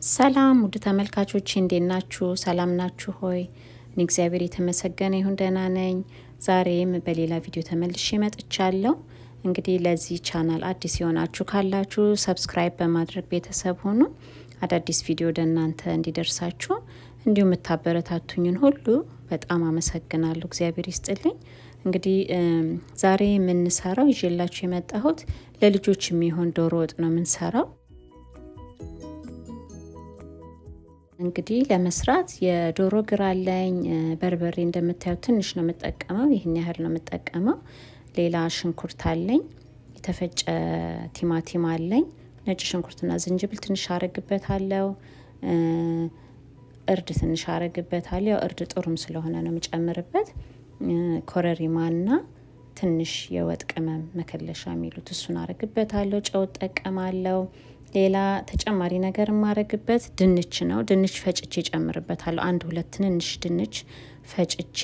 ሰላም ውድ ተመልካቾች እንዴት ናችሁ? ሰላም ናችሁ ሆይ? እኔ እግዚአብሔር የተመሰገነ ይሁን ደህና ነኝ። ዛሬም በሌላ ቪዲዮ ተመልሼ መጥቻለሁ። እንግዲህ ለዚህ ቻናል አዲስ የሆናችሁ ካላችሁ ሰብስክራይብ በማድረግ ቤተሰብ ሆኑ። አዳዲስ ቪዲዮ ወደ እናንተ እንዲደርሳችሁ እንዲሁም የምታበረታቱኝን ሁሉ በጣም አመሰግናለሁ። እግዚአብሔር ይስጥልኝ። እንግዲህ ዛሬ የምንሰራው ይዤላችሁ የመጣሁት ለልጆች የሚሆን ዶሮ ወጥ ነው የምንሰራው። እንግዲህ ለመስራት የዶሮ እግር አለኝ። በርበሬ እንደምታዩት ትንሽ ነው የምጠቀመው፣ ይህን ያህል ነው የምጠቀመው። ሌላ ሽንኩርት አለኝ፣ የተፈጨ ቲማቲም አለኝ፣ ነጭ ሽንኩርትና ዝንጅብል ትንሽ አረግበታለሁ፣ እርድ ትንሽ አረግበታለሁ። ያው እርድ ጥሩም ስለሆነ ነው የምጨምርበት። ኮረሪማና ትንሽ የወጥ ቅመም መከለሻ የሚሉት እሱን አረግበታለሁ። ጨው እጠቀማለሁ። ሌላ ተጨማሪ ነገር የማረግበት ድንች ነው። ድንች ፈጭቼ ጨምርበታለሁ። 1-2 ትንንሽ ድንች ፈጭቼ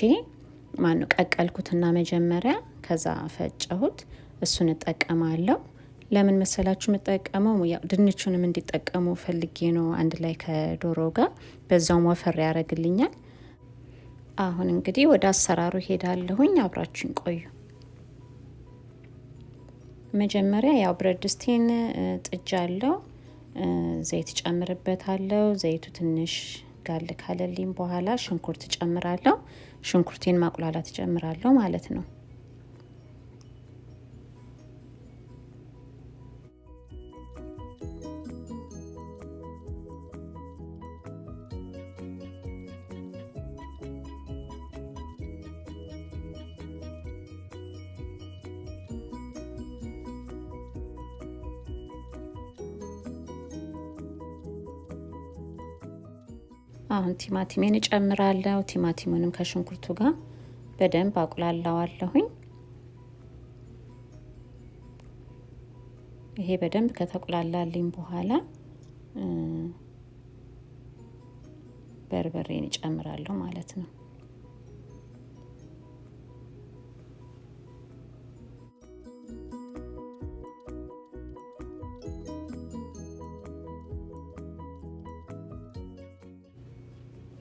ቀቀልኩትና መጀመሪያ ከዛ ፈጨሁት። እሱን እጠቀማለሁ። ለምን መሰላችሁ የምጠቀመው? ያው ድንቹንም እንዲጠቀሙ ፈልጌ ነው፣ አንድ ላይ ከዶሮ ጋር በዛውም ወፈር ያደርግልኛል። አሁን እንግዲህ ወደ አሰራሩ ሄዳለሁኝ። አብራችሁን ቆዩ። መጀመሪያ ያው ብረት ድስቴን ጥጃለሁ፣ ዘይት ጨምርበታለሁ። ዘይቱ ትንሽ ጋል ካለልኝ በኋላ ሽንኩርት ጨምራለሁ። ሽንኩርቴን ማቁላላት ጨምራለሁ ማለት ነው። አሁን ቲማቲሜን እጨምራለሁ። ቲማቲሙንም ከሽንኩርቱ ጋር በደንብ አቁላላዋለሁኝ። ይሄ በደንብ ከተቁላላልኝ በኋላ በርበሬን እጨምራለሁ ማለት ነው።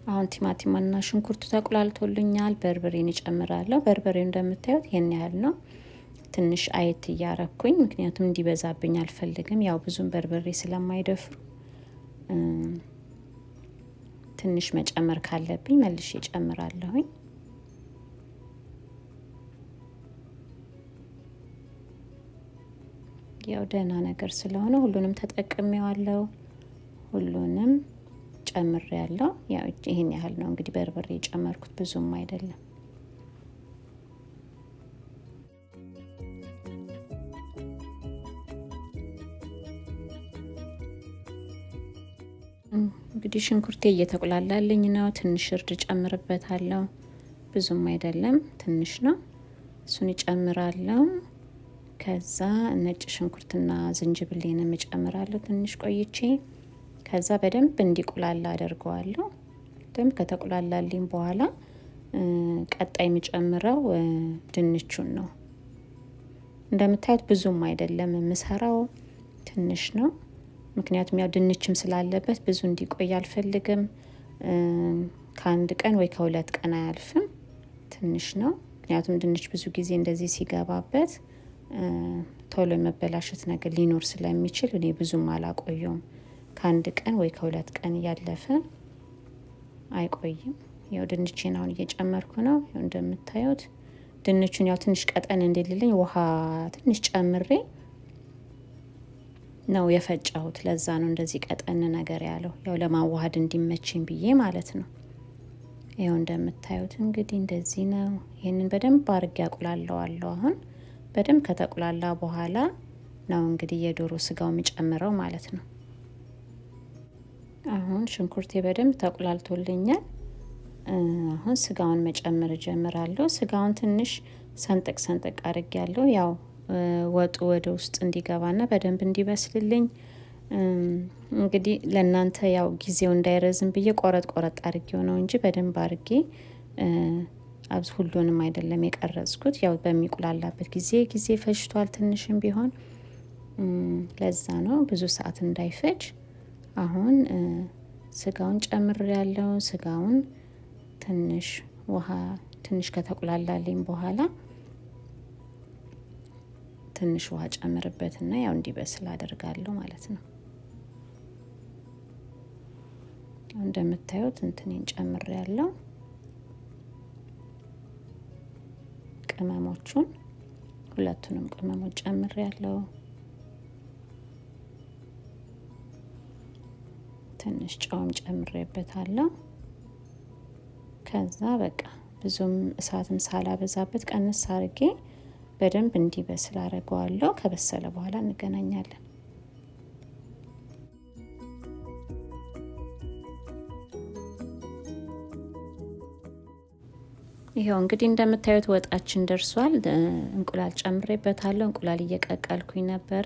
አሁን ቲማቲምና ሽንኩርቱ ተቁላልቶልኛል። በርበሬን እጨምራለሁ። በርበሬው እንደምታዩት ይሄን ያህል ነው። ትንሽ አየት እያረኩኝ፣ ምክንያቱም እንዲበዛብኝ አልፈልግም። ያው ብዙም በርበሬ ስለማይደፍሩ ትንሽ መጨመር ካለብኝ መልሼ እጨምራለሁኝ። ያው ደህና ነገር ስለሆነ ሁሉንም ተጠቅሜዋለሁ። ሁሉንም ጨምር ያለው ያው ይሄን ያህል ነው እንግዲህ በርበሬ የጨመርኩት፣ ብዙም አይደለም። እንግዲህ ሽንኩርቴ እየተቁላላልኝ ነው። ትንሽ እርድ ጨምርበታለሁ፣ ብዙም አይደለም፣ ትንሽ ነው። እሱን እጨምራለሁ። ከዛ ነጭ ሽንኩርትና ዝንጅብሌንም እጨምራለሁ ትንሽ ቆይቼ። ከዛ በደንብ እንዲቁላላ አደርገዋለሁ። በደንብ ከተቁላላልኝ በኋላ ቀጣይ የሚጨምረው ድንቹን ነው። እንደምታዩት ብዙም አይደለም የምሰራው፣ ትንሽ ነው። ምክንያቱም ያው ድንችም ስላለበት ብዙ እንዲቆይ አልፈልግም። ከ1 ቀን ወይ ከ2 ቀን አያልፍም። ትንሽ ነው። ምክንያቱም ድንች ብዙ ጊዜ እንደዚህ ሲገባበት ቶሎ የመበላሸት ነገር ሊኖር ስለሚችል እኔ ብዙም አላቆየውም። ከ1 ቀን ወይ ከ2 ቀን እያለፈ አይቆይም። ያው ድንቼን አሁን እየጨመርኩ ነው። ያው እንደምታዩት ድንቹን ያው ትንሽ ቀጠን እንዲልልኝ ውሃ ትንሽ ጨምሬ ነው የፈጨሁት። ለዛ ነው እንደዚህ ቀጠን ነገር ያለው፣ ያው ለማዋሃድ እንዲመችኝ ብዬ ማለት ነው። ያው እንደምታዩት እንግዲህ እንደዚህ ነው። ይሄንን በደንብ አድርጌ አቁላለዋለሁ። አሁን በደንብ ከተቁላላ በኋላ ነው እንግዲህ የዶሮ ስጋው የሚጨምረው ማለት ነው። አሁን ሽንኩርቴ በደንብ ተቁላልቶልኛል። አሁን ስጋውን መጨመር ጀምራለሁ። ስጋውን ትንሽ ሰንጠቅ አድርጌያለሁ፣ ያው ወጡ ወደ ውስጥ እንዲገባና በደንብ እንዲበስልልኝ። እንግዲህ ለእናንተ ያው ጊዜው እንዳይረዝም ብዬ ቆረጥ አድርጌው ነው እንጂ በደንብ አድርጌ ሁሉንም አይደለም የቀረጽኩት። ያው በሚቁላላበት ጊዜ ፈጅቷል፣ ትንሽም ቢሆን ለዛ ነው ብዙ ሰዓት እንዳይፈጅ አሁን ስጋውን ጨምር ያለው ስጋውን ትንሽ ከተቁላላልኝ በኋላ ትንሽ ውሃ ጨምርበትና ያው እንዲበስል አደርጋለሁ ማለት ነው። እንደምታዩት እንትኔን ጨምር ያለው ቅመሞቹን ሁለቱንም ቅመሞች ጨምር ያለው ትንሽ ጨውም ጨምሬበታለሁ። ከዛ በቃ ብዙም እሳትም ሳላበዛበት ቀንስ አርጌ በደንብ እንዲበስል አደርገዋለሁ። ከበሰለ በኋላ እንገናኛለን። ይሄው እንግዲህ እንደምታዩት ወጣችን ደርሷል። እንቁላል ጨምሬበታለሁ። እንቁላል እየቀቀልኩኝ ነበረ፣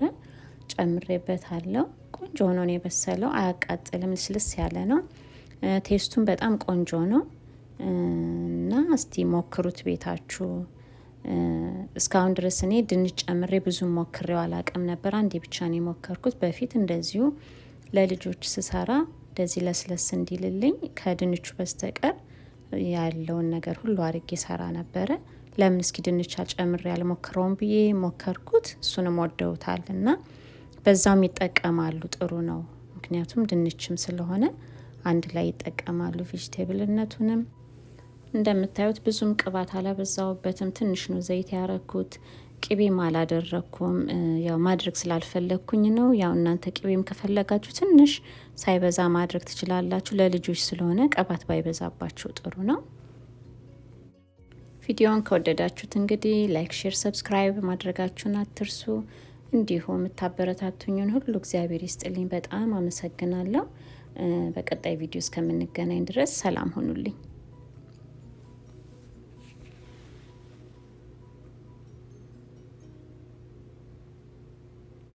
ጨምሬበታለሁ። ቆንጆ ሆኖ ነው የበሰለው። አያቃጥልም፣ ልስልስ ያለ ነው። ቴስቱን በጣም ቆንጆ ነው እና እስቲ ሞክሩት ቤታችሁ። እስካሁን ድረስ እኔ ድንች ጨምሬ ብዙም ሞክሬው አላቅም ነበር። አንዴ ብቻ ነው የሞከርኩት። በፊት እንደዚሁ ለልጆች ስሰራ እንደዚህ ለስለስ እንዲልልኝ ከድንቹ በስተቀር ያለውን ነገር ሁሉ አርጌ ሰራ ነበረ። ለምን እስኪ ድንች ጨምሬ ያልሞክረውም ብዬ ሞከርኩት። እሱንም ወደውታል እና በዛውም ይጠቀማሉ። ጥሩ ነው፣ ምክንያቱም ድንችም ስለሆነ አንድ ላይ ይጠቀማሉ ቬጂቴብልነቱንም። እንደምታዩት ብዙም ቅባት አላበዛውበትም። ትንሽ ነው ዘይት ያረኩት። ቅቤም አላደረኩም፣ ያው ማድረግ ስላልፈለግኩኝ ነው። ያው እናንተ ቅቤም ከፈለጋችሁ ትንሽ ሳይበዛ ማድረግ ትችላላችሁ። ለልጆች ስለሆነ ቅባት ባይበዛባችሁ ጥሩ ነው። ቪዲዮውን ከወደዳችሁት እንግዲህ ላይክ፣ ሼር፣ ሰብስክራይብ ማድረጋችሁን አትርሱ። እንዲሁም የምታበረታቱኝን ሁሉ እግዚአብሔር ይስጥልኝ። በጣም አመሰግናለሁ። በቀጣይ ቪዲዮ እስከምንገናኝ ድረስ ሰላም ሆኑልኝ።